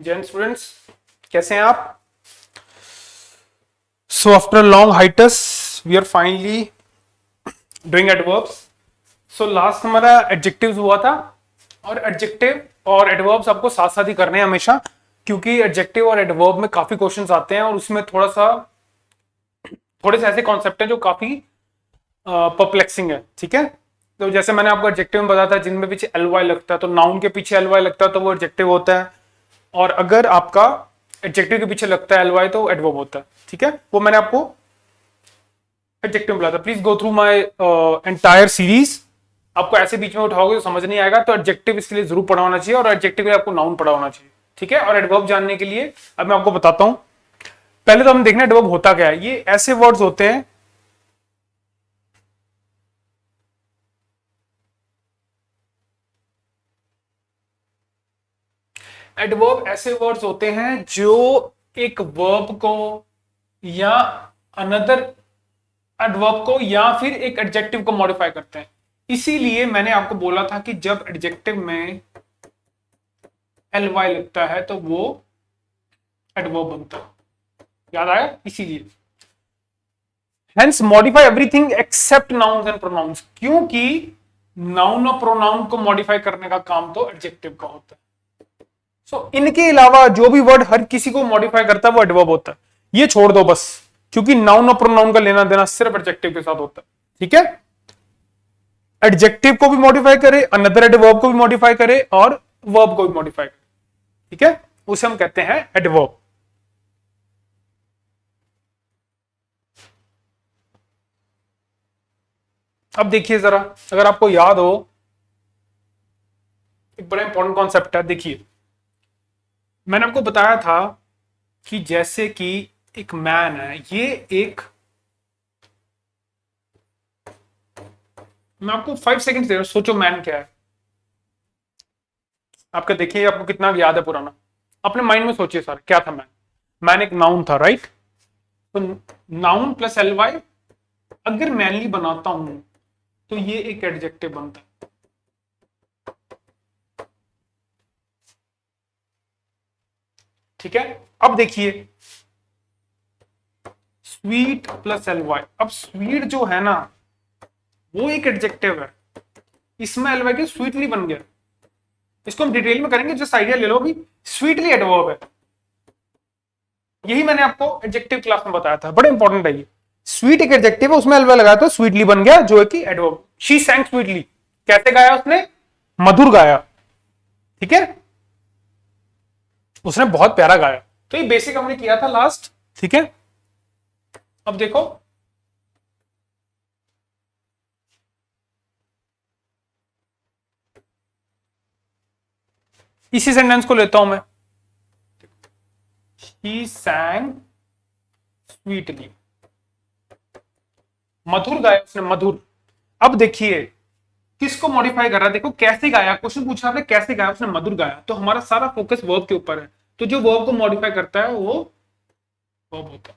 Jain students, कैसे हैं आप? So after long hiatus we are finally doing adverbs. So last हमारा एडजेक्टिव्स हुआ था, और एडजेक्टिव और एडवर्ब्स आपको साथ साथ ही करने हैं हमेशा, क्योंकि एडजेक्टिव और एडवर्ब में काफी क्वेश्चंस आते हैं और उसमें थोड़े से ऐसे कॉन्सेप्ट हैं जो काफी परप्लेक्सिंग है. ठीक है, तो जैसे मैंने आपको एडजेक्टिव में बताया था, जिनमें पीछे एल वाई लगता है, तो नाउन के पीछे एल वाई लगता है तो वो एडजेक्टिव होता है, और अगर आपका एडजेक्टिव के पीछे लगता है एल वाई तो एडवर्ब होता है. ठीक है, वो मैंने आपको एडजेक्टिव में बोला था. Please go through my entire series. आपको ऐसे बीच में उठाओगे तो समझ नहीं आएगा, तो एडजेक्टिव इसके लिए जरूर पढ़ा होना चाहिए, और एडजेक्टिव के लिए आपको नाउन पढ़ा होना चाहिए. ठीक है, और एडवर्ब जानने के लिए अब मैं आपको बताता हूं. पहले तो हम देखना एडवर्ब होता क्या है. ये ऐसे वर्ड्स होते हैं एडवर्ब ऐसे वर्ड्स होते हैं जो एक वर्ब को या अनदर एडवर्ब को या फिर एक एडजेक्टिव को मॉडिफाई करते हैं. इसीलिए मैंने आपको बोला था कि जब एडजेक्टिव में एल वाई लगता है तो वो एडवर्ब बनता है. याद आया? इसीलिए hence modify everything except nouns and pronouns, क्योंकि नाउन और प्रोनाउन को मॉडिफाई करने का काम तो एडजेक्टिव का होता है. सो इनके अलावा जो भी वर्ड हर किसी को मॉडिफाई करता है वो एडवर्ब होता है. ये छोड़ दो बस, क्योंकि नाउन और प्रोनाउन का लेना देना सिर्फ एडजेक्टिव के साथ होता है. ठीक है, एडजेक्टिव को भी मॉडिफाई करे, अनदर एडवर्ब को भी मॉडिफाई करे, और वर्ब को भी मॉडिफाई करे. ठीक है, उसे हम कहते हैं एडवर्ब. अब देखिए जरा, अगर आपको याद हो, एक बड़ा इंपॉर्टेंट कॉन्सेप्ट है. देखिए, मैंने आपको बताया था कि जैसे कि एक मैन है, ये एक, मैं आपको 5 सेकंड दे रहा हूं, सोचो मैन क्या है. आपका देखिए आपको कितना याद है पुराना, अपने माइंड में सोचिए सर क्या था मैन. मैन एक नाउन था, राइट? तो नाउन प्लस एल वाई अगर मैनली बनाता हूं तो ये एक एडजेक्टिव बनता है. ठीक है, अब देखिए स्वीट प्लस एल वाई. अब स्वीट जो है ना वो एक एडजेक्टिव है, इसमें एल वाई के स्वीटली बन गया. इसको हम डिटेल में करेंगे, जस्ट आइडिया ले लो. अभी स्वीटली एडवर्ब है, यही मैंने आपको एडजेक्टिव क्लास में बताया था, बड़ा इंपॉर्टेंट है ये. स्वीट एक एडजेक्टिव है, उसमें एल वाई लगाया तो स्वीटली बन गया, जो है कि एडवर्ब. शी सैंग स्वीटली, कैसे गाया उसने? मधुर गाया. ठीक है, उसने बहुत प्यारा गाया. तो ये बेसिक हमने किया था लास्ट. ठीक है, अब देखो इसी सेंटेंस को लेता हूं मैं. शी सैंग स्वीटली, मधुर गाया उसने, मधुर. अब देखिए किसको मॉडिफाई कर रहा है, देखो कैसे गाया. क्वेश्चन पूछा आपने कैसे गाया, उसने मधुर गाया, तो हमारा सारा फोकस वर्ब के ऊपर है. तो जो वर्ब को मॉडिफाई करता है वो वर्ब होता है.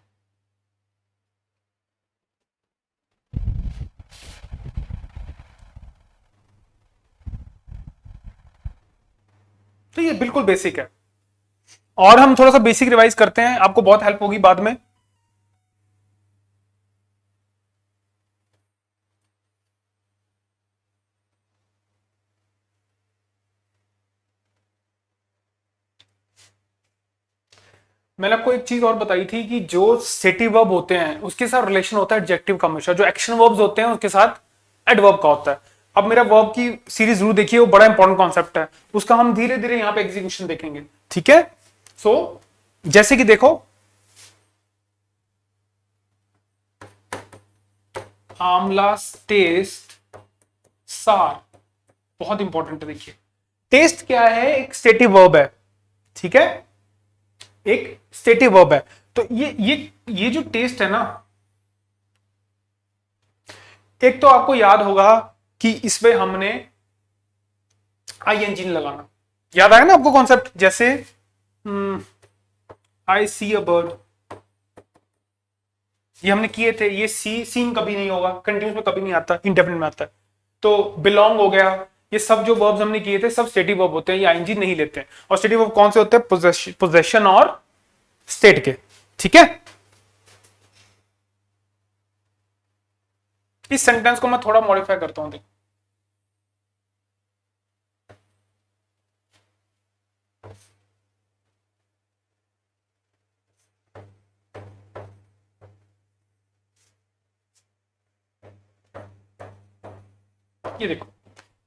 तो ये बिल्कुल बेसिक है, और हम थोड़ा सा बेसिक रिवाइज करते हैं, आपको बहुत हेल्प होगी बाद में. मैंने आपको एक चीज और बताई थी कि जो सेटिव वर्ब होते हैं उसके साथ रिलेशन होता है एडजेक्टिव का हमेशा. जो एक्शन वर्ब्स होते हैं उसके साथ एडवर्ब का होता है. अब मेरा वर्ब की सीरीज जरूर देखिए, वो बड़ा इंपॉर्टेंट कॉन्सेप्ट है, उसका हम धीरे धीरे यहां पे एग्जीक्यूशन देखेंगे. ठीक है, सो जैसे कि देखो आमला टेस्ट सार, बहुत इंपॉर्टेंट है. देखिए टेस्ट क्या है, एक स्टेटिव वर्ब है. ठीक है, एक स्टेटिव वर्ब है. तो ये जो टेस्ट है ना, एक तो आपको याद होगा कि इसमें हमने आई एनजी लगाना. याद आया ना आपको कॉन्सेप्ट? जैसे आई सी अ बर्ड, ये हमने किए थे. ये सी सीन कभी नहीं होगा, कंटिन्यूस में कभी नहीं आता, इंडेफिनिट में आता है. तो बिलोंग हो गया, ये सब जो वर्ब्स हमने किए थे सब स्टेटिव वर्ब होते हैं, ये आईएनजी नहीं लेते हैं। और स्टेटिव वर्ब कौन से होते हैं? पोजेशन और स्टेट के। ठीक है, इस सेंटेंस को मैं थोड़ा मॉडिफाई करता हूं, देखो। ये देखो,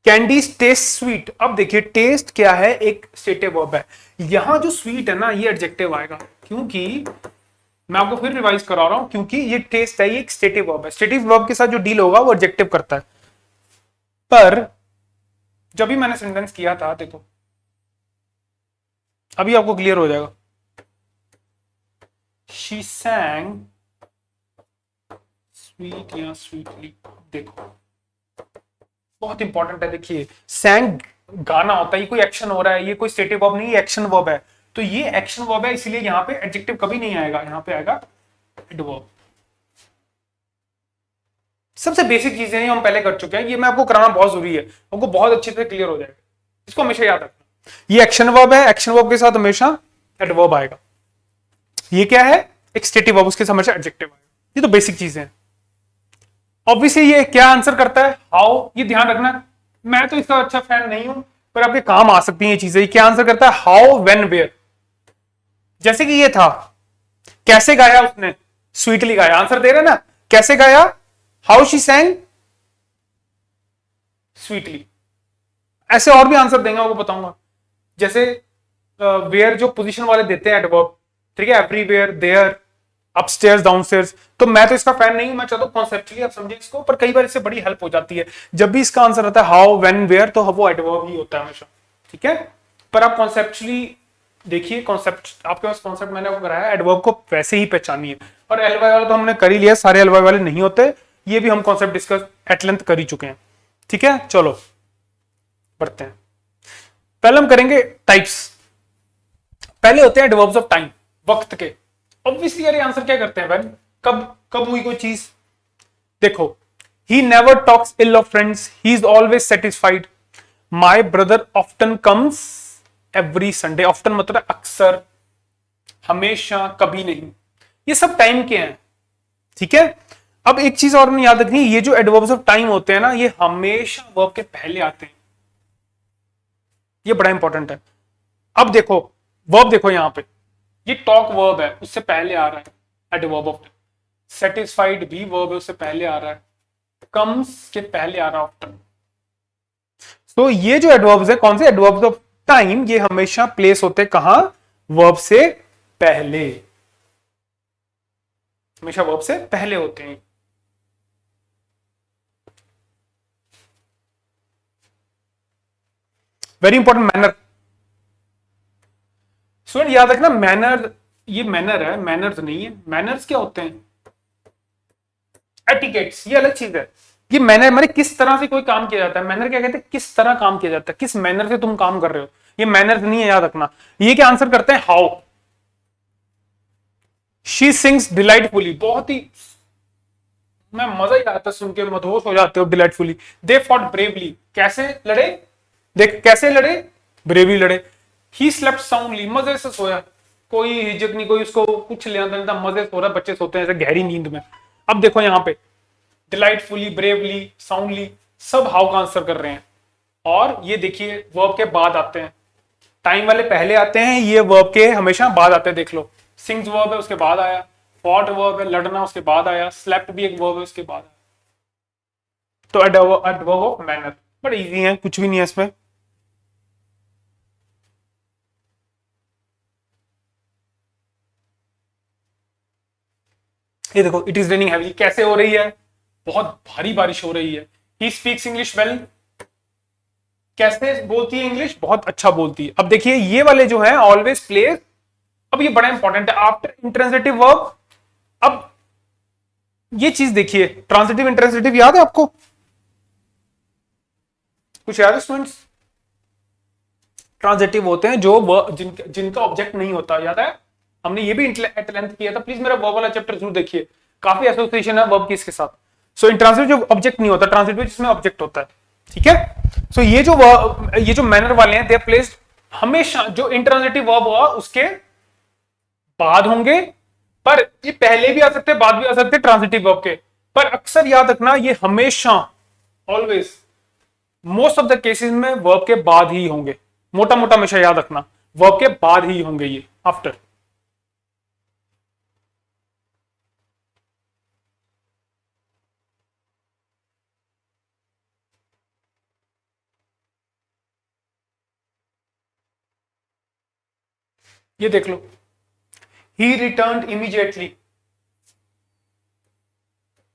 कैंडीज टेस्ट स्वीट। अब देखिए टेस्ट क्या है, एक स्टेटिव वर्ब है। यहां जो स्वीट है ना, ये एडजेक्टिव आएगा, क्योंकि मैं आपको फिर रिवाइज करा रहा हूं, क्योंकि ये टेस्ट है, ये एक स्टेटिव वर्ब है। स्टेटिव वर्ब के साथ जो डील होगा वो एडजेक्टिव करता है। पर जब भी मैंने सेंटेंस किया था, देखो अभी आपको क्लियर हो जाएगा। शी sang स्वीट या स्वीटली, देखो बहुत इंपॉर्टेंट है। देखिए सैंग गाना होता है, ये कोई एक्शन हो रहा है, ये कोई स्टेटिव वर्ब नहीं, एक्शन वर्ब है। तो ये एक्शन वर्ब है, इसलिए यहां पे एडजेक्टिव कभी नहीं आएगा, यहां पे आएगा एडवर्ब। सबसे बेसिक चीजें हैं, हम पहले कर चुके हैं, ये मैं आपको कराना बहुत जरूरी है, आपको बहुत अच्छे से क्लियर हो जाएगा। इसको हमेशा याद रखना, ये एक्शन वर्ब है, एक्शन वर्ब के साथ हमेशा एडवर्ब आएगा। ये क्या है? एक स्टेटिव वर्ब, उसके साथ हमेशा एडजेक्टिव आएगा। ये तो बेसिक चीजें हैं। ऑब्वियसली ये क्या आंसर करता है? हाउ। ये ध्यान रखना, मैं तो इसका अच्छा फैन नहीं हूं, पर आपके काम आ सकती है ये चीजें। क्या आंसर करता है? How, when, where. जैसे कि ये था, कैसे गाया उसने? स्वीटली गाया। आंसर दे रहे ना, कैसे गाया? How she सैंग sweetly. ऐसे और भी आंसर देंगे, आपको बताऊंगा। जैसे वेयर जो पोजीशन वाले देते हैं एडवर्ब, ठीक है, एवरीवेयर, देयर, अपस्टेयर्स, डाउनस्टेयर्स। तो मैं तो इसका फैन नहीं हूं, मैं चाहता हूं कॉन्सेप्चुअली आप समझे इसको, पर कई बार इससे बड़ी हेल्प हो जाती है। जब भी इसका आंसर आता है हाउ, व्हेन, वेयर, तो वो एडवर्ब ही होता है हमेशा। ठीक है, पर आप कॉन्सेप्चुअली देखिए, कॉन्सेप्ट आपके पास, कॉन्सेप्ट मैंने आपको कराया, एडवर्ब को वैसे ही पहचानिए। और एलवाई वाला तो हमने कर ही लिया, सारे एलवाई वाले नहीं होते, ये भी हम कॉन्सेप्ट डिस्कस एट लेंथ कर ही चुके हैं। ठीक है, चलो बढ़ते हैं। पहले हम करेंगे टाइप्स। पहले होते हैं एडवर्ब्स ऑफ टाइम, वक्त के। ऑब्वियसली यार आंसर क्या करते हैं? व्हेन, कब, कब हुई कोई चीज। देखो, he never talks ill of friends, he is always satisfied, my brother often comes every Sunday. Often मतलब अक्सर, हमेशा, कभी नहीं। ये सब टाइम के हैं। ठीक है, अब एक चीज और याद रखनी, ये जो एडवर्ब्स ऑफ टाइम होते हैं ना, ये हमेशा वर्ब के पहले आते हैं। ये बड़ा इंपॉर्टेंट है। अब देखो वर्ब, देखो यहां पे ये टॉक वर्ब है, उससे पहले आ रहा है एडवर्ब ऑफ टाइम। सेटिस्फाइड भी वर्ब है, उससे पहले आ रहा है। कम्स के पहले आ रहा है ऑफ्टन। तो ये जो एडवर्ब्स है, कौन से? एडवर्ब्स ऑफ टाइम, ये हमेशा प्लेस होते हैं कहां? वर्ब से पहले, हमेशा वर्ब से पहले होते हैं। Very important, manner. स्टूडेंट याद रखना, मैनर, ये मैनर है, मैनर्स नहीं है। मैनर्स क्या होते हैं? एटिकेट्स, ये अलग चीज है। ये मैनर माने किस तरह से कोई काम किया जाता है। मैनर क्या कहते हैं? किस तरह काम किया जाता है, किस मैनर से तुम काम कर रहे हो। ये मैनर्स नहीं है, याद रखना। ये क्या आंसर करते हैं? हाउ। शी सिंग्स डिलाइटफुली, बहुत ही, मैं मजा ही आता सुन के, मदहोश हो जाते हो डिलाइटफुली। दे फॉट ब्रेवली, कैसे लड़े? देख कैसे लड़े? ब्रेवली लड़े। ही स्लेप्ट साउंडली, मजे से सोया, कोई हिचक नहीं, कोई उसको कुछ लेना देना था, मजे सो रहा। बच्चे सोते हैं ऐसे गहरी नींद में। अब देखो यहाँ पे डिलाइटफुली, ब्रेवली, साउंडली, सब हाउ का आंसर कर रहे हैं। और ये देखिए वर्ब के बाद आते हैं, टाइम वाले पहले आते हैं, ये वर्ब के हमेशा बाद आते हैं। देख लो, सिंग्स वर्ब है, उसके बाद आया। फॉट वर्ब है, लड़ना, उसके बाद आया। स्लेप्ट भी एक वर्ब है, उसके बाद आया। तो एडवर्ब ऑफ मैनर बड़ा इजी है, कुछ भी नहीं है इसमें। ये देखो, इट इज रेनिंग हैवी, कैसे हो रही है? बहुत भारी बारिश हो रही है। ही स्पीक्स इंग्लिश वेल, कैसे बोलती है इंग्लिश? बहुत अच्छा बोलती है। अब देखिए ये वाले जो है ऑलवेज प्लेस, अब ये बड़ा इंपॉर्टेंट है, आफ्टर इंट्रांजिटिव वर्ब। अब ये चीज देखिए, ट्रांजिटिव इंट्रांजिटिव याद है आपको? कुछ याद है स्टूडेंट्स? ट्रांजिटिव होते हैं जो जिनका ऑब्जेक्ट नहीं होता, याद है? हमने ये भी एट लेंथ किया था। प्लीज मेरा वर्ब वाला चैप्टर जरूर देखिए, काफी एसोसिएशन है वर्ब की इसके साथ। सो इंट्रांजिटिव जो ऑब्जेक्ट नहीं होता, ट्रांजिटिव जिसमें ऑब्जेक्ट होता है। ठीक है। सो ये जो मैनर वाले हैं, दे आर प्लेस्ड हमेशा जो इंट्रांजिटिव वर्ब हुआ उसके बाद होंगे, पर ये पहले भी आ सकते हैं, बाद भी आ सकते हैं ट्रांजिटिव वर्ब के, पर अक्सर याद रखना ये हमेशा, always, most of the cases में वर्ब के बाद ही होंगे। मोटा मोटा हमेशा याद रखना वर्ब के बाद ही होंगे ये, आफ्टर। ये देख लो, he returned immediately,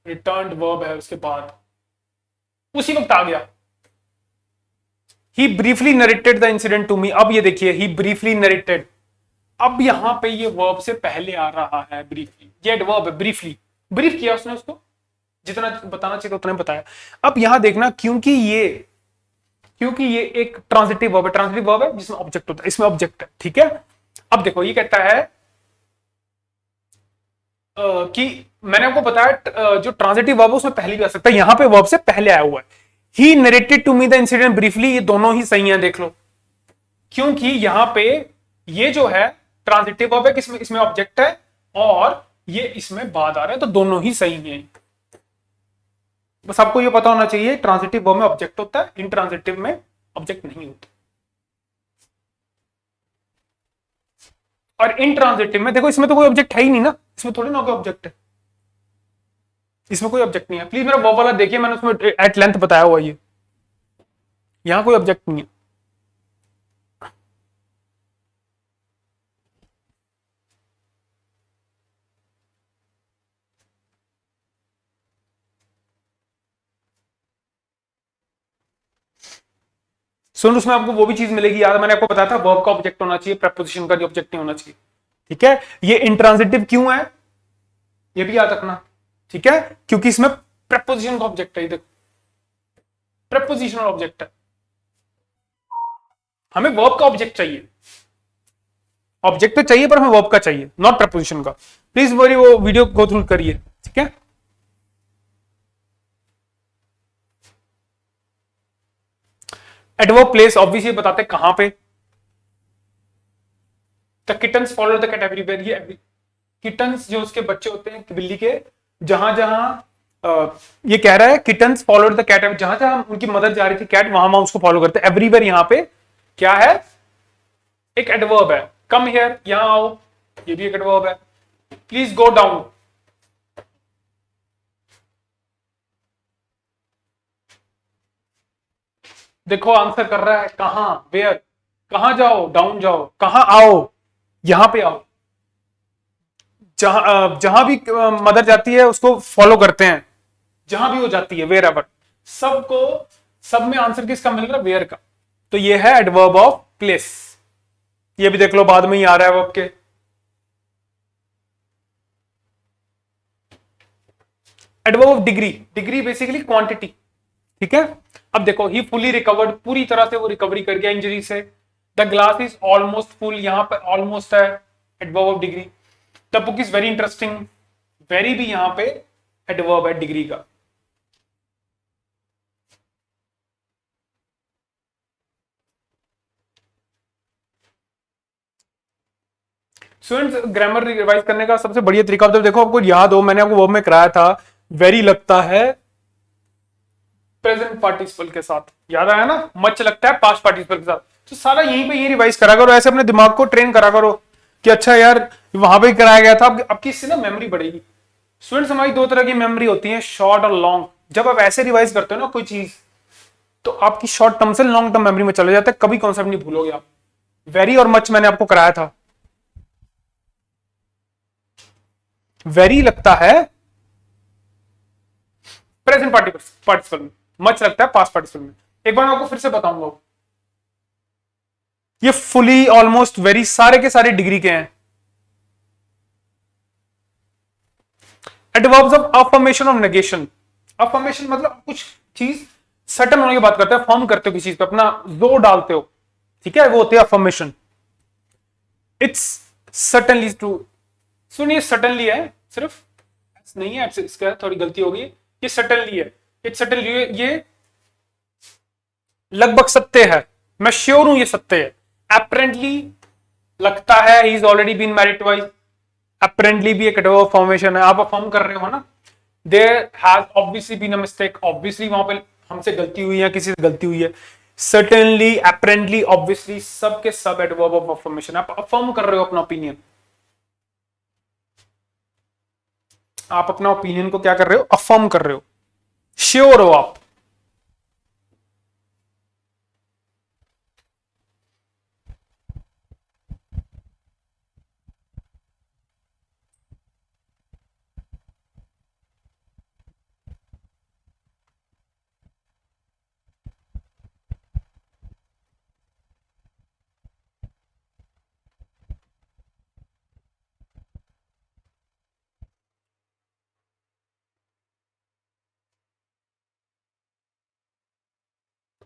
returned verb है उसके बाद, उसी वक्त आ गया। He briefly narrated the incident to me, अब ये देखिए ही ब्रीफली नरेटेड, अब यहां पे ये वर्ब से पहले आ रहा है ब्रीफली, ये एडवर्ब है ब्रीफली, ब्रीफ किया उसने उसको, जितना बताना चाहिए उतना बताया। अब यहां देखना, क्योंकि ये एक ट्रांजिटिव वर्ब है, ट्रांजिटिव वर्ब है जिसमें ऑब्जेक्ट होता है, इसमें ऑब्जेक्ट है, ठीक है। अब देखो ये कहता है कि मैंने आपको बताया जो ट्रांजिटिव वर्ब है उसमें पहले भी आ सकता है, यहां पे वर्ब से पहले आया हुआ है। He narrated to me the incident briefly, ये दोनों ही सही हैं, देख लो, क्योंकि यहां पे ये जो है ट्रांजिटिव वर्ब है, किसमें, इसमें ऑब्जेक्ट है, और ये इसमें बाद आ रहा है, तो दोनों ही सही हैं। बस आपको ये पता होना चाहिए ट्रांजिटिव वर्ब में ऑब्जेक्ट होता है, इंट्रांजिटिव में ऑब्जेक्ट नहीं होता। और इंट्रांजिटिव में देखो, इसमें तो कोई ऑब्जेक्ट है ही नहीं ना, इसमें थोड़ी ना कोई ऑब्जेक्ट है, इसमें कोई ऑब्जेक्ट नहीं है। प्लीज मेरा वर्ब वाला देखिए, मैंने उसमें एट लेंथ बताया हुआ, ये यहां कोई ऑब्जेक्ट नहीं है। सुन, उसमें आपको वो भी चीज मिलेगी, याद मैंने आपको बताया था वर्ब का ऑब्जेक्ट होना चाहिए, प्रपोजिशन का ऑब्जेक्ट नहीं होना चाहिए, ठीक है। ये इंट्रांजिटिव क्यों है ये भी याद रखना, ठीक है, क्योंकि इसमें प्रपोजिशन का ऑब्जेक्ट है, देखो प्रपोजिशनल ऑब्जेक्ट है, हमें वर्ब का ऑब्जेक्ट चाहिए, ऑब्जेक्ट तो चाहिए पर हमें वर्ब का चाहिए, नॉट प्रपोजिशन का। प्लीज वो वीडियो गो थ्रू करिए, ठीक है। एडवर्ब प्लेस ऑब्वियसली बताते कहां पे, the kittens follow the cat everywhere, ये किटन्स जो उसके बच्चे होते हैं बिल्ली के, जहां जहां ये कह रहा है किटन्स फॉलोड द कैट, जहां जहां उनकी मदर जा रही थी कैट, वहां वहां उसको फॉलो करते, एवरीवेयर यहां पे क्या है, एक एडवर्ब है। कम हियर, यहां आओ, ये भी एक एडवर्ब है। प्लीज गो डाउन, देखो आंसर कर रहा है, कहां, वेयर, कहां जाओ, डाउन जाओ, कहां आओ, यहां पे आओ, जहां भी मदर जाती है उसको फॉलो करते हैं, जहां भी वो जाती है, वेयर एवर, सबको, सब में आंसर किसका मिल रहा है, वेयर का, तो ये है एडवर्ब ऑफ प्लेस। ये भी देख लो बाद में ही आ रहा है वर्ब के। Adverb of degree, degree basically quantity, ठीक है। अब देखो ही फुली रिकवर्ड, पूरी तरह से वो रिकवरी कर गया इंजरी से। The glass is almost full, यहां पर ऑलमोस्ट है, adverb of degree. The book is very interesting, very भी यहां पे एडवर्ब है डिग्री का। स्टूडेंट्स, ग्रामर रिवाइज करने का सबसे बढ़िया तरीका, जब देखो आपको याद हो, मैंने आपको वर्ब में कराया था, वेरी लगता है प्रेजेंट पार्टिसिपल के साथ, याद आया ना, मच लगता है पास्ट पार्टिसिपल के साथ, तो सारा यहीं पे ये रिवाइज करा करो, ऐसे अपने दिमाग को ट्रेन करा करो कि अच्छा यार वहां पे कराया गया था, आपकी इससे ना मेमोरी बढ़ेगी। स्टूडेंट्स, हमारी दो तरह की मेमोरी होती है, शॉर्ट और लॉन्ग। जब आप ऐसे रिवाइज करते हो ना कोई चीज, तो आपकी शॉर्ट टर्म से लॉन्ग टर्म मेमोरी में चले जाते हैं, कभी कॉन्सेप्ट नहीं भूलोगे आप। वेरी और मच मैंने आपको कराया था, वेरी लगता है प्रेजेंट पार्टिसिपल में, मच लगता है पास्ट पार्टिसिपल में। एक बार मैं आपको फिर से बताऊंगा, ये फुली, ऑलमोस्ट, वेरी सारे के सारे डिग्री के हैं। Adverbs of affirmation of negation, affirmation मतलब कुछ चीज सर्टन होने की बात करते हैं, फॉर्म करते हो किसी चीज पे, अपना जोर डालते हो, ठीक है, वो होते हैं अफर्मेशन। इट्स सर्टनली ट्रू, सुनिए सर्टनली है, सिर्फ नहीं है, इसका थोड़ी गलती होगी, ये सर्टनली है, इट्स सर्टनली, ये लगभग सत्य है, मैं श्योर हूं ये सत्य है। अपेरेंटली लगता है, he is already been married twice. Apparently भी एक एडवर्ब फॉर्मेशन है, आप अफर्म कर रहे हो ना। There has obviously been a mistake, obviously वहां पे हमसे गलती हुई है, किसी से गलती हुई है। सर्टेनली, अपेरेंटली, ऑब्वियसली, सब के सब एडवर्ब ऑफ अफर्मेशन। आप अफर्म कर रहे हो अपना ओपिनियन, आप अपना ओपिनियन को क्या कर रहे हो, अफर्म कर रहे हो, श्योर हो आप।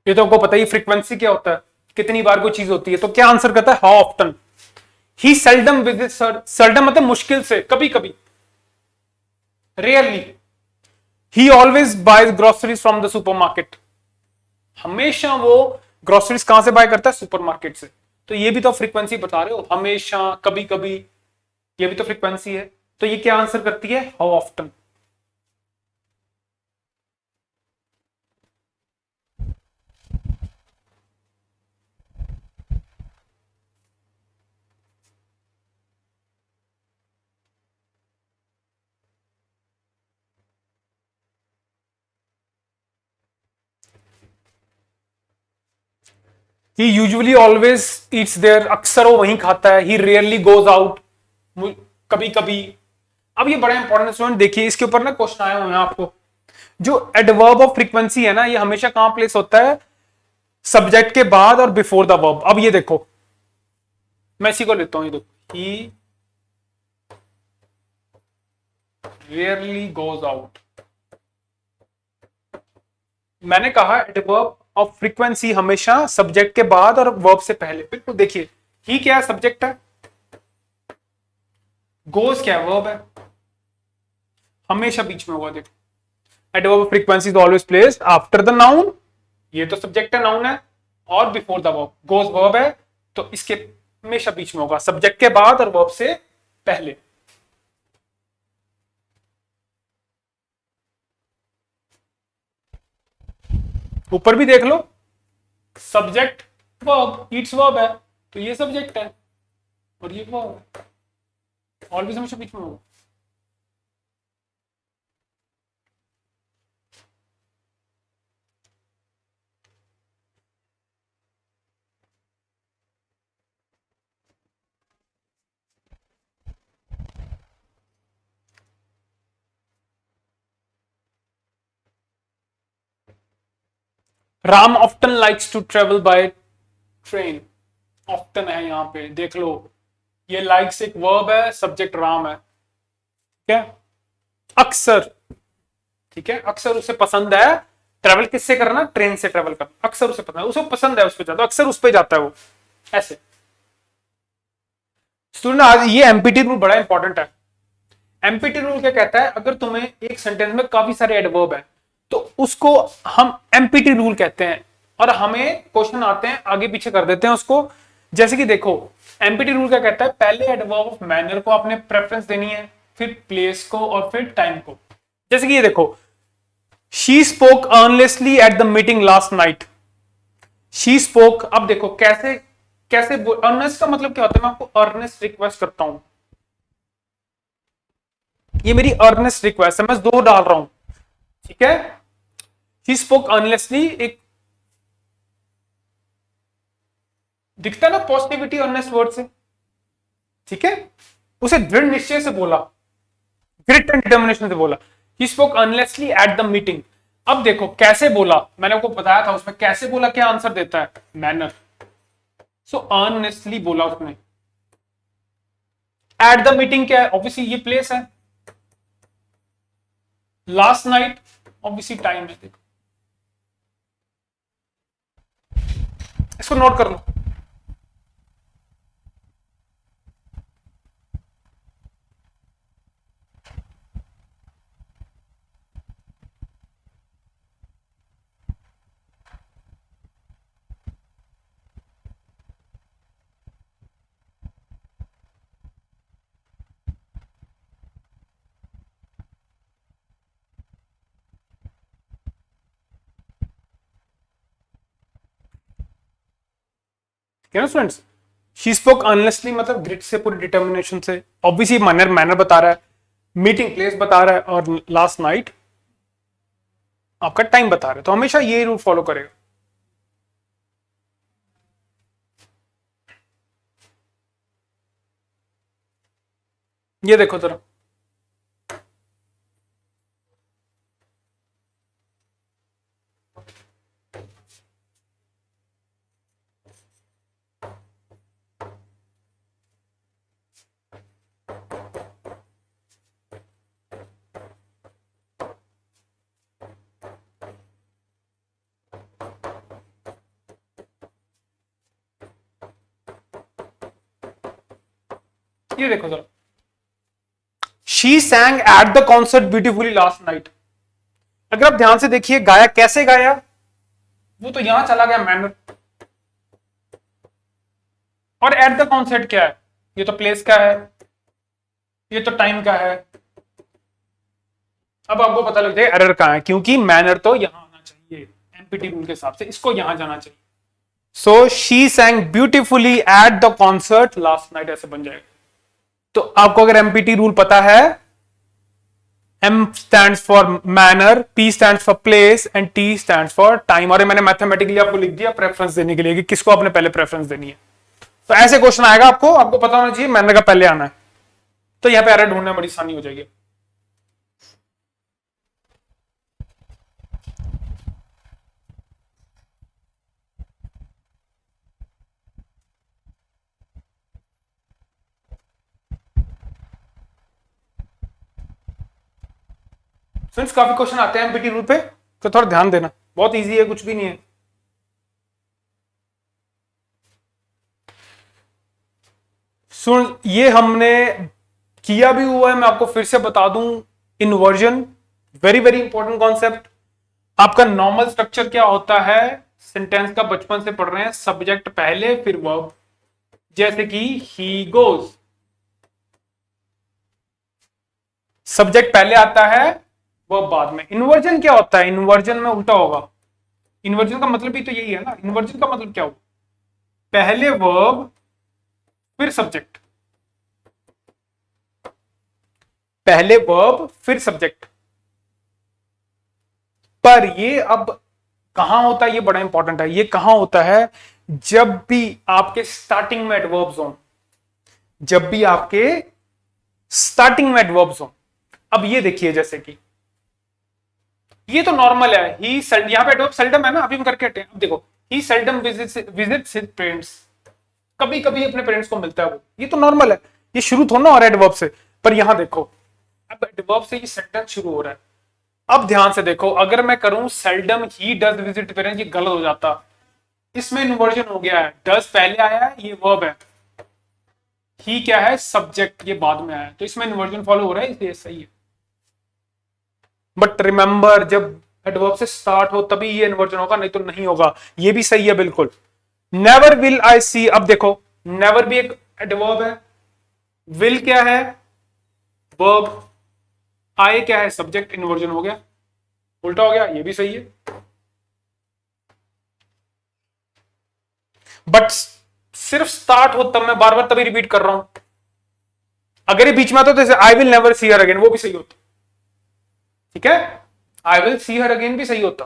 ये तो आपको पता ही, फ्रीक्वेंसी क्या होता है, कितनी बार कोई चीज होती है। तो क्या आंसर करता है, how often. He seldom visit, seldom मतलब मुश्किल से, कभी कभी, rarely. He always buys groceries from the supermarket. हमेशा वो ग्रोसरीज कहां से बाय करता है, सुपरमार्केट से। तो ये भी तो फ्रीक्वेंसी बता रहे हो, हमेशा, कभी कभी, ये भी तो फ्रीक्वेंसी है। तो ये क्या आंसर करती है, how often. He usually always eats there, अक्सर वो वहीं खाता है। ही रेयरली गोज आउट, कभी कभी। अब ये बड़ा इंपॉर्टेंट स्टूडेंट, देखिए इसके ऊपर ना क्वेश्चन आए हुए हैं आपको। जो एडवर्ब ऑफ फ्रीक्वेंसी है ना, ये हमेशा कहां प्लेस होता है, सब्जेक्ट के बाद और बिफोर द वर्ब। अब ये देखो, मैं इसी को लेता हूं, ये देखो, ही रेयरली गोज आउट। मैंने कहा एडवर्ब ऑफ फ्रीक्वेंसी हमेशा सब्जेक्ट के बाद और वर्ब से पहले। बिल्कुल, देखिए ही क्या है, सब्जेक्ट है, गोज क्या है, वर्ब है, हमेशा बीच में होगा। देखो, adverb of frequency is always placed after the noun, ये तो सब्जेक्ट है, नाउन है, और before the verb, goes verb है, तो इसके हमेशा बीच में होगा, सब्जेक्ट के बाद और वर्ब से पहले। ऊपर भी देख लो, सब्जेक्ट वर्ब, ईट्स वर्ब है, तो ये सब्जेक्ट है और ये वर्ब है, ऑलवेज हमेशा बीच में होगा। Ram often likes to travel by train. Often है यहां पे, देख लो, ये लाइक्स एक वर्ब है, सब्जेक्ट राम है, ठीक है, अक्सर, ठीक है, अक्सर उसे पसंद है ट्रेवल किससे करना, ट्रेन से ट्रेवल करना, अक्सर उसे पसंद है, उसे पसंद है उस पर जाता, अक्सर उस पर जाता है वो, ऐसे। स्टूडेंट, आज ये एमपीटी रूल बड़ा इंपॉर्टेंट है। एमपीटी रूल क्या कहता है, अगर तुम्हें एक सेंटेंस में काफी सारे एडवर्ब है, तो उसको हम एमपीटी रूल कहते हैं, और हमें क्वेश्चन आते हैं आगे पीछे कर देते हैं उसको। जैसे कि देखो, एमपीटी रूल क्या कहता है, पहले एडवर्ब ऑफ मैनर को आपने प्रेफरेंस देनी है, फिर प्लेस को, और फिर टाइम को। जैसे कि ये देखो, she spoke earnestly at the meeting last night. She spoke, अब देखो कैसे, कैसे अर्नेस्ट का मतलब क्या होता है, मैं आपको अर्नेस्ट रिक्वेस्ट करता हूं, ये मेरी अर्नेस्ट रिक्वेस्ट है, मैं दो डाल रहा हूं, ठीक है। ही स्पोक अर्नेस्टली, एक दिखता है ना पॉजिटिविटी अर्नेस्ट वर्ड से, ठीक है, उसे दृढ़ निश्चय से बोला, ग्रिट एंड डिटर्मिनेशन से बोला। He spoke earnestly eight the meeting. अब देखो कैसे बोला, मैंने आपको बताया था उसमें कैसे बोला क्या आंसर देता है, मैनर। सो अर्नेस्टली बोला उसने। एट द मीटिंग क्या है, ऑब्वियसली ये प्लेस है। लास्ट नाइट ऑब्वियसली टाइम है, देखो, इसको नोट कर लो। क्या ना स्टूडेंट्स, शी स्पोक ऑनेस्टली मतलब ग्रिट से, पूरी डिटर्मिनेशन से, ऑब्वियसली मैनर मैनर बता रहा है, मीटिंग प्लेस बता रहा है, और लास्ट नाइट आपका टाइम बता रहा है, तो हमेशा ये रूल फॉलो करेगा। ये देखो जरा, ये देखो जरा, she सैंग at the concert beautifully last night. अगर आप ध्यान से देखिए, गाया कैसे गाया, वो तो यहां चला गया मैनर, और एट द कॉन्सर्ट क्या है, ये तो प्लेस का है, ये तो टाइम का है। अब आपको पता लग जाए एरर कहां है, क्योंकि मैनर तो यहां आना चाहिए, एमपीटी रूल के हिसाब से इसको यहां जाना चाहिए। So she सैंग beautifully at the concert last night, ऐसे बन जाएगा। तो आपको अगर एमपीटी रूल पता है, M stands for manner, P stands for place and T stands for time, और मैंने मैथमेटिकली आपको लिख दिया प्रेफरेंस देने के लिए कि किसको आपने पहले प्रेफरेंस देनी है। तो ऐसे क्वेश्चन आएगा, आपको पता होना चाहिए मैनर का पहले आना है, तो यहां पे एरर ढूंढने में बड़ी आसानी हो जाएगी। फ्रेंड्स काफी क्वेश्चन आते हैं एमपीटी रूल पे, तो थोड़ा ध्यान देना, बहुत इजी है, कुछ भी नहीं है। सुन, ये हमने किया भी हुआ है, मैं आपको फिर से बता दूं, inversion, very very important concept. आपका नॉर्मल स्ट्रक्चर क्या होता है, सेंटेंस का बचपन से पढ़ रहे हैं, सब्जेक्ट पहले फिर वर्ब, जैसे कि ही गोज, सब्जेक्ट पहले आता है, वर्ब बाद में। इन्वर्जन क्या होता है, इन्वर्जन में उल्टा होगा। इन्वर्जन का मतलब भी तो यही है ना, इन्वर्जन का मतलब क्या होगा, पहले वर्ब फिर सब्जेक्ट, पहले वर्ब फिर सब्जेक्ट। पर ये अब कहां होता है, ये बड़ा इंपॉर्टेंट है, ये कहां होता है, जब भी आपके स्टार्टिंग में एडवर्ब्स हो, जब भी आपके स्टार्टिंग में एडवर्ब्स हो। अब ये देखिए, जैसे कि ये तो नॉर्मल है, ही यहां पे एडवर्ब सेल्डम है ना, अभी हम करके हटे। अब देखो, ही सेल्डम विजिट्स हिज पेरेंट्स, कभी कभी अपने पेरेंट्स को मिलता है वो, ये तो नॉर्मल है, ये शुरू थोड़ा ना हो रहा है एडवर्ब से। पर यहां देखो, अब एडवर्ब से ये सेंटेंस शुरू हो रहा है। अब ध्यान से देखो, अगर मैं करूं seldom he does visit parents, ये गलत हो जाता, इसमें इन्वर्जन हो गया है, डज पहले आया है, ये वर्ब है, ही क्या है, सब्जेक्ट, ये बाद में आया, तो इसमें इन्वर्जन फॉलो हो रहा है, इसलिए सही है। बट रिमेंबर, जब एडवर्ब से स्टार्ट हो तभी ये इन्वर्जन होगा, नहीं तो नहीं होगा, ये भी सही है बिल्कुल। नेवर विल आई सी, अब देखो, नेवर भी एक एडवर्ब है, विल क्या है, वर्ब, आई क्या है, सब्जेक्ट, इन्वर्जन हो गया, उल्टा हो गया, ये भी सही है। बट सिर्फ स्टार्ट हो तब, मैं बार बार तभी रिपीट कर रहा हूं, अगर ये बीच में आता तो जैसे I will never see her again, वो भी सही होता, ठीक है, I will see her again भी सही होता।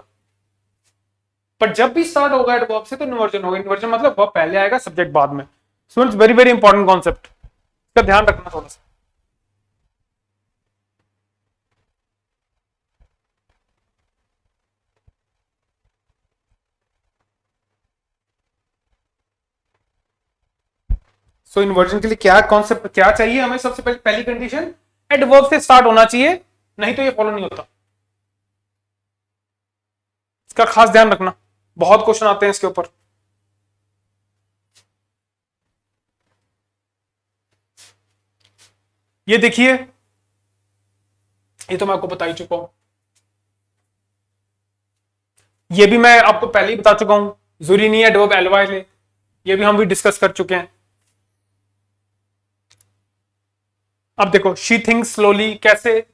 पर जब भी स्टार्ट होगा एडवर्ब से तो इन्वर्जन होगा, इन्वर्जन मतलब वर्ब पहले आएगा, सब्जेक्ट बाद में। So it's very very important concept, इसका ध्यान रखना थोड़ा सा। सो इन्वर्जन के लिए क्या कॉन्सेप्ट, क्या चाहिए हमें, सबसे पहले पहली कंडीशन, एडवर्ब से स्टार्ट होना चाहिए, नहीं तो ये फॉलो नहीं होता, इसका खास ध्यान रखना, बहुत क्वेश्चन आते हैं इसके ऊपर। ये देखिए, ये तो मैं आपको बता ही चुका हूं, ये भी मैं आपको पहले ही बता चुका हूं, जरूरी नहीं है एडवर्ब एलवाई ले, ये भी हम भी डिस्कस कर चुके हैं। अब देखो, शी थिंक्स स्लोली, कैसे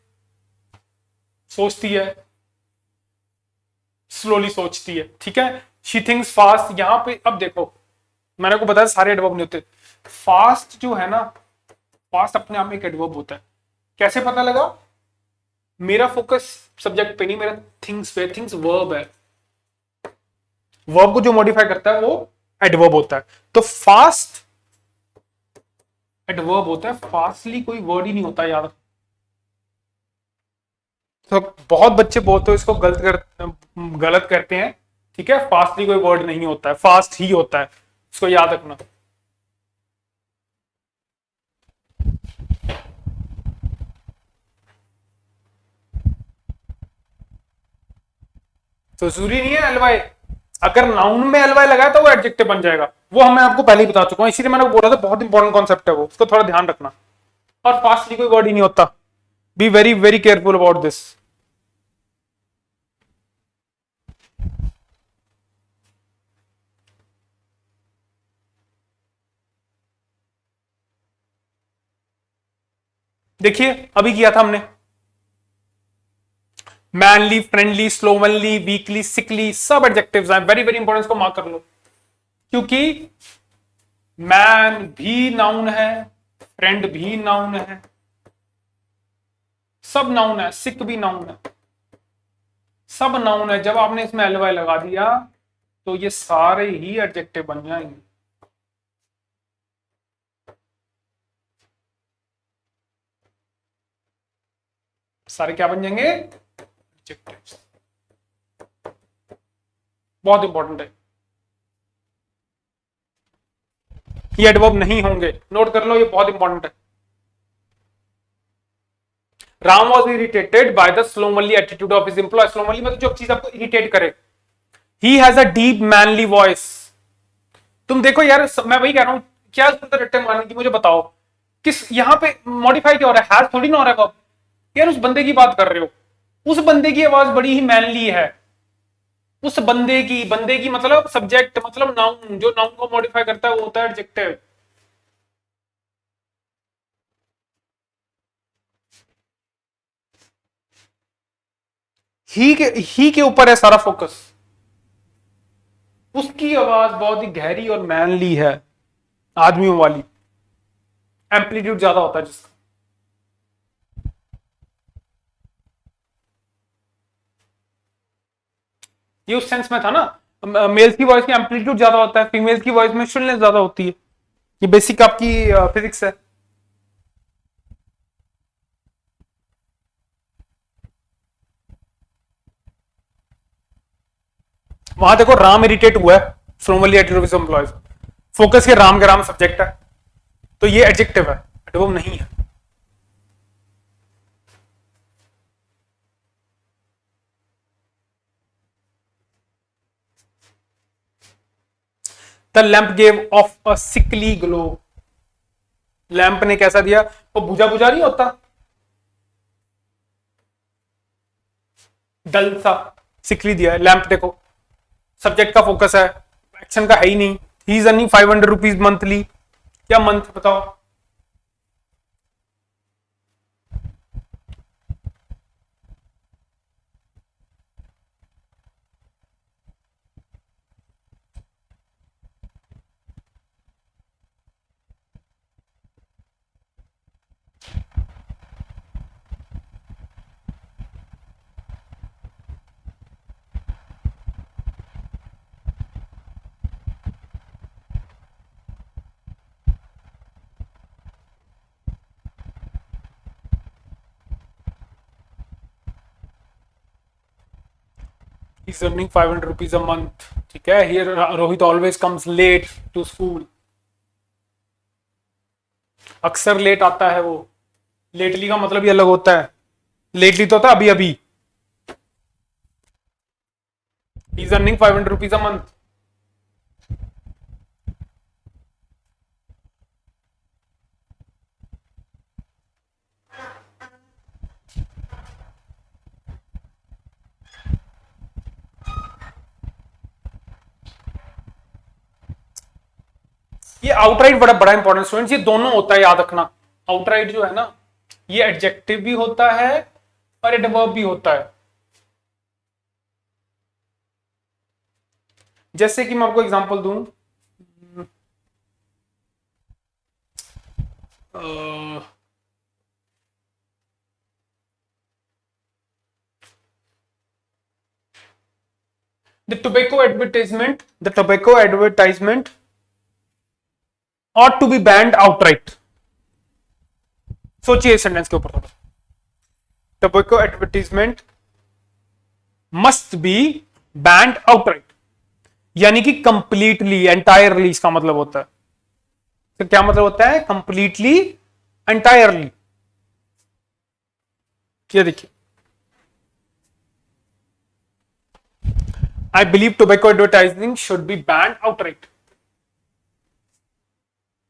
सोचती है, स्लोली सोचती है, ठीक है। शी थिंक्स फास्ट, यहां पे अब देखो, मैंने को बताया सारे एडवर्ब नहीं होते। फास्ट जो है ना, फास्ट अपने आप में एक एडवर्ब होता है। कैसे पता लगा? मेरा फोकस सब्जेक्ट पे नहीं, मेरा थिंग्स पे। थिंग्स वर्ब है, वर्ब को जो मॉडिफाई करता है वो एडवर्ब होता है। तो फास्ट एडवर्ब होता है, फास्टली कोई वर्ड ही नहीं होता, याद रखो। तो बहुत बच्चे बोलते हो इसको गलत करते हैं। ठीक है, फास्टली कोई वर्ड नहीं होता है, फास्ट ही होता है, इसको याद रखना। तो जरूरी नहीं है एलवाई, अगर नाउन में एलवाई लगाया तो वो एडजेक्टिव बन जाएगा। वो मैं आपको पहले ही बता चुका हूं, इसीलिए मैंने बोला था बहुत इंपॉर्टेंट कॉन्सेप्ट है वो, उसको थोड़ा ध्यान रखना। और फास्टली कोई वर्ड ही नहीं होता, be very very careful about this. देखिए अभी किया था हमने, मैनली, फ्रेंडली, स्लोवनली, वीकली, सिकली, सब एडजेक्टिव्स हैं। वेरी वेरी इंपॉर्टेंट, को मार्क कर लो, क्योंकि मैन भी नाउन है, फ्रेंड भी नाउन है, सब नाउन है, सिक भी नाउन है, सब नाउन है। जब आपने इसमें एल वाई लगा दिया तो ये सारे ही एडजेक्टिव बन जाएंगे। सारे क्या बन जाएंगे? एडजेक्टिव। बहुत इंपॉर्टेंट है, ये एडवर्ब नहीं होंगे, नोट कर लो, ये बहुत इंपॉर्टेंट है। Ram was irritated by the slovenly attitude of his employee. Slovenly मतलब जो चीज आपको इरिटेट करे। He has a deep manly voice. तुम देखो यार, मैं वही कह रहा हूं, क्या रट्टे मारने की, मुझे बताओ किस यहाँ पे मॉडिफाई क्या हो रहा है? हैज थोड़ी ना हो रहा है। यार उस बंदे की बात कर रहे हो, उस बंदे की आवाज बड़ी ही मैनली है। उस बंदे की मतलब सब्जेक्ट, मतलब नाउन, जो नाउन को मॉडिफाई करता है वो होता है एडजेक्टिव। ही के ऊपर है सारा फोकस। उसकी आवाज बहुत ही गहरी और मैनली है, आदमियों वाली, एम्पलीट्यूड ज्यादा होता है जिसका। ये उस सेंस में था ना, मेल्स की वॉइस में एम्पलीट्यूड ज्यादा होता है, फीमेल्स की वॉइस में शुलनेस ज्यादा होती है। ये बेसिक आपकी फिजिक्स है। वहां देखो राम इरिटेट हुआ है, फ्रोमली एट्रोविस एम्प्लॉयज, फोकस के राम सब्जेक्ट है, तो ये एडजेक्टिव है, एडवर्ब नहीं है। The lamp gave off a sickly glow. Lamp ने कैसा दिया? वो बुझा बुझा नहीं होता, डल सा, सिकली दिया है। लैंप देखो, सब्जेक्ट का फोकस है, एक्शन का है ही नहीं। He is earning 500 rupees monthly. क्या मंथ बताओ? He's earning 500 rupees a month. ठीक है, here Rohit always comes late to school. अक्सर लेट आता है वो। लेटली का मतलब ही अलग होता है, लेटली तो होता है अभी अभी। He's earning 500 rupees a month. ये आउटराइट बड़ा बड़ा इंपॉर्टेंट स्टूडेंट्स, ये दोनों होता है, याद रखना। आउटराइट जो है ना, ये एडजेक्टिव भी होता है और एडवर्ब भी होता है। जैसे कि मैं आपको एग्जांपल दूं, the tobacco advertisement ought to be banned outright. सोचिए इस सेंटेंस के ऊपर थोड़ा. tobacco advertisement must be banned outright, यानी कि कंप्लीटली, एंटायरली इसका मतलब होता है. तो क्या मतलब होता है कंप्लीटली, एंटायरली? ये देखिए, I believe tobacco advertising should be band outright.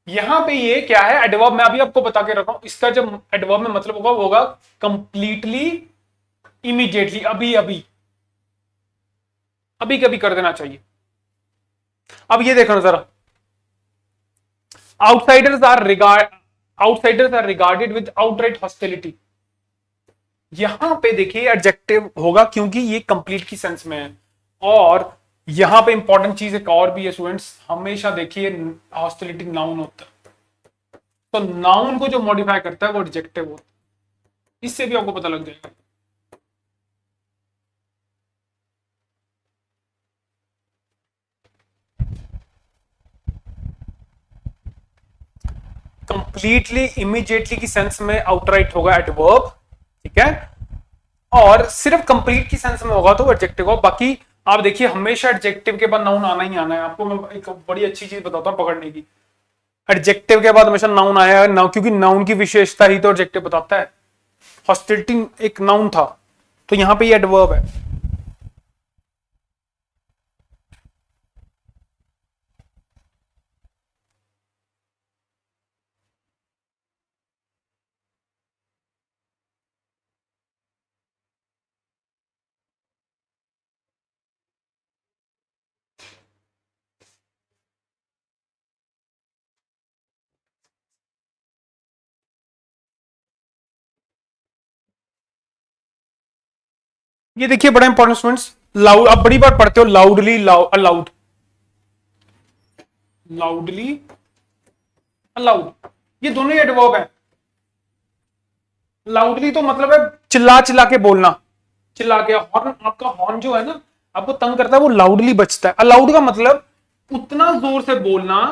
यहां पे ये क्या है, एडवर्ब मैं अभी आपको बता के रखा हूं. इसका जब एडवर्ब में मतलब होगा वो होगा कंप्लीटली, इमीडिएटली, अभी अभी, अभी कभी कर देना चाहिए. अब ये देखो जरा, outsiders are regarded with outright hostility. यहां पे देखिए एडजेक्टिव होगा क्योंकि ये कंप्लीट की सेंस में है. और यहां पे इंपॉर्टेंट चीज एक और भी है स्टूडेंट्स, हमेशा देखिए हॉस्टिलिटी नाउन होता है, तो नाउन को जो मॉडिफाई करता है वो एडजेक्टिव होता है. इससे भी आपको पता लग जाएगा. कंप्लीटली, इमीडिएटली की सेंस में आउटराइट होगा एडवर्ब, ठीक है. और सिर्फ कंप्लीट की सेंस में होगा तो एडजेक्टिव होगा. बाकी आप देखिए हमेशा एडजेक्टिव के बाद नाउन आना ही आना है. आपको मैं एक बड़ी अच्छी चीज बताता हूं पकड़ने की. एडजेक्टिव के बाद हमेशा नाउन आया है नाउ, क्योंकि नाउन की विशेषता ही तो एडजेक्टिव बताता है. हॉस्टिलिटी एक नाउन था, तो यहां पे ये एडवर्ब है. ये देखिए बड़ा इंपॉर्टेंट स्टूडेंट्स, लाउड, आप बड़ी बार पढ़ते हो लाउडली, अलाउड, लाउडली, अलाउड, ये दोनों ही एडवर्ब है. लाउडली तो मतलब है चिल्ला चिल्ला के बोलना, चिल्ला के. हॉर्न, आपका हॉर्न जो है ना आपको तंग करता है, वो लाउडली बजता है. अलाउड का मतलब उतना जोर से बोलना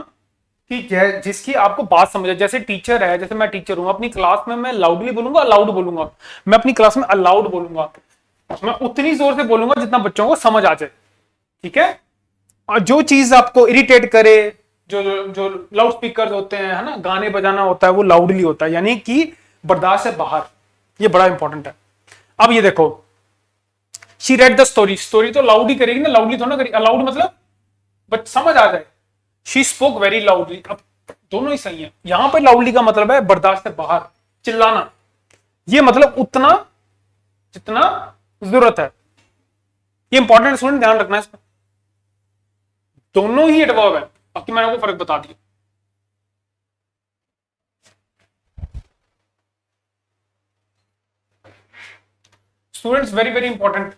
कि जिसकी आपको बात समझ आए. जैसे टीचर है, जैसे मैं टीचर हूं, अपनी क्लास में मैं लाउडली बोलूंगा, अलाउड बोलूंगा. मैं अपनी क्लास में अलाउड बोलूंगा, मैं उतनी जोर से बोलूंगा जितना बच्चों को समझ आ जाए, ठीक है. और जो चीज आपको इरिटेट करे, जो जो लाउड स्पीकर होते हैं, है ना, गाने बजाना होता है, वो लाउडली होता है, यानी कि बर्दाश्त से बाहर. ये बड़ा इंपॉर्टेंट है. अब ये देखो, she read the story, story तो लाउड ही करेगी ना, लाउडली थोड़ा करेगी. अलाउड मतलब बट समझ आ जाए. शी स्पोक वेरी लाउडली, अब दोनों ही सही है. यहां पर लाउडली का मतलब है बर्दाश्त से बाहर, चिल्लाना. ये मतलब उतना जितना जरूरत है. ये इंपॉर्टेंट स्टूडेंट, ध्यान रखना है इसमें. दोनों ही एडवर्ब है, बाकी मैंने आपको फर्क बता दिया. Students very very important,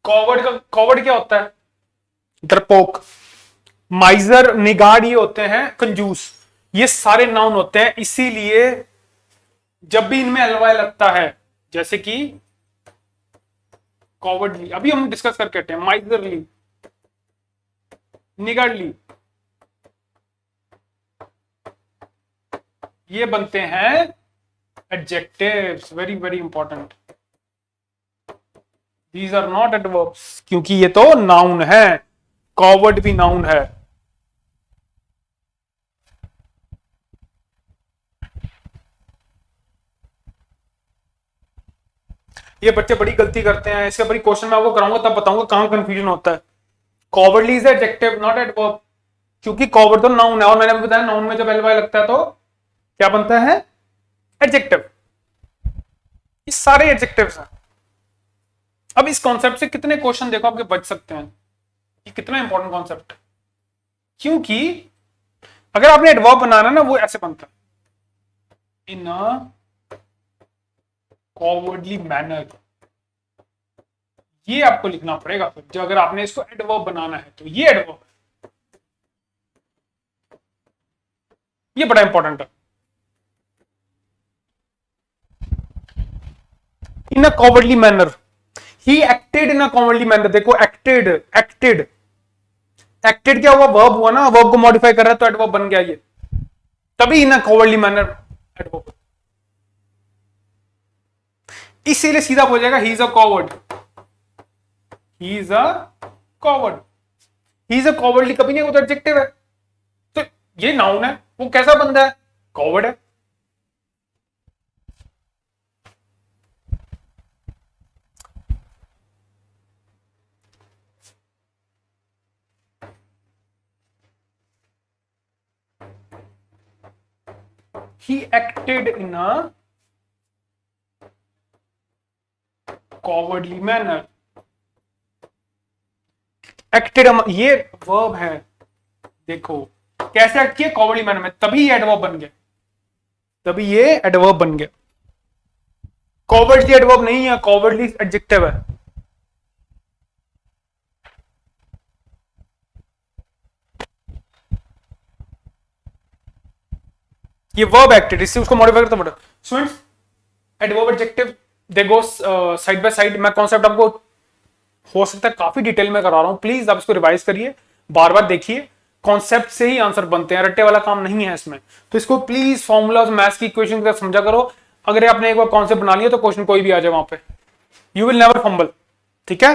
coward क्या होता है? डरपोक. माइजर, निगाड़ ये होते हैं कंजूस. ये सारे नाउन होते हैं. इसीलिए जब भी इनमें एलवाई लगता है, जैसे कि कॉवर्डली, अभी हम डिस्कस करके हटे हैं, माइजरली, निगाड़ली, ये बनते हैं adjectives. Very very important. These are not adverbs, क्योंकि ये तो नाउन है. कॉवर्ड भी नाउन है. ये बच्चे बड़ी गलती करते हैं. इसके बड़ी क्वेश्चन मैं आपको कराऊंगा तब बताऊंगा कहां कंफ्यूजन होता है. Cowardly is adjective not adverb, क्योंकि कॉवर्ड तो नाउन है. और मैंने बताया नाउन में जब एलवाई लगता है तो क्या बनता है? एडजेक्टिव. ये सारे एडजेक्टिव्स हैं. अब इस कॉन्सेप्ट से कितने क्वेश्चन देखो आपके बच सकते हैं. ये कितना इंपॉर्टेंट कॉन्सेप्ट है, क्योंकि अगर आपने एडवर्ब बनाना ना, वो ऐसे बनता है, इन अ कॉवर्डली मैनर. ये आपको लिखना पड़ेगा फिर, जो अगर आपने इसको एडवर्ब बनाना है तो ये एडवर्ब है. ये बड़ा इंपॉर्टेंट है. A cowardly manner, he acted in a cowardly manner. देखो एक्टेड, एक्टेड, एक्टेड क्या हुआ, वर्ब हुआ ना, वर्ब को मॉडिफाई कर रहा है तो एडवर्ब बन गया ये, तभी इन अ कॉवर्डली मैनर एडवर्ब। इसीलिए सीधा बोल जाएगा he is a coward, he is a coward. He is a cowardly कभी नहीं, वो तो एडजेक्टिव है, तो ये नाउन है, वो कैसा बंदा है, कॉवर्ड है। He acted in a cowardly manner. Acted ये वर्ब है, देखो कैसे एक्ट किया, कॉवर्डली मैनर में, तभी ये एडवर्ब बन गया, तभी ये एडवर्ब बन गया। कॉवर्डली एडवर्ब नहीं है, कॉवर्डली एडजेक्टिव है। ये वर्ब एक्टेड, इससे उसको मॉडिफाई करता बड़ा। Students adverb adjective they go side by side. मैं कॉन्सेप्ट आपको हो सकता है काफी डिटेल में करा रहा हूं, प्लीज आप इसको रिवाइज करिए, बार बार देखिए, कॉन्सेप्ट से ही आंसर बनते हैं, रट्टे वाला काम नहीं है इसमें। तो इसको प्लीज फॉर्मूलाज मैथ्स की इक्वेशन का समझा करो। अगर आपने एक बार कॉन्सेप्ट बना लिया तो क्वेश्चन कोई भी आ जाए वहां पे, यू विल नेवर फंबल। ठीक है,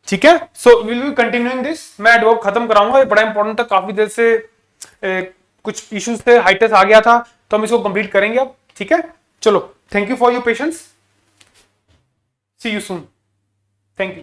ठीक है। So will be continuing this. मैं एडवर्ब खत्म कराऊंगा, ये बड़ा इंपॉर्टेंट था, काफी देर से कुछ इश्यूज थे, हाइटेस आ गया था, तो हम इसको कंप्लीट करेंगे अब। ठीक है, चलो, thank you for your patience, see you soon, thank you.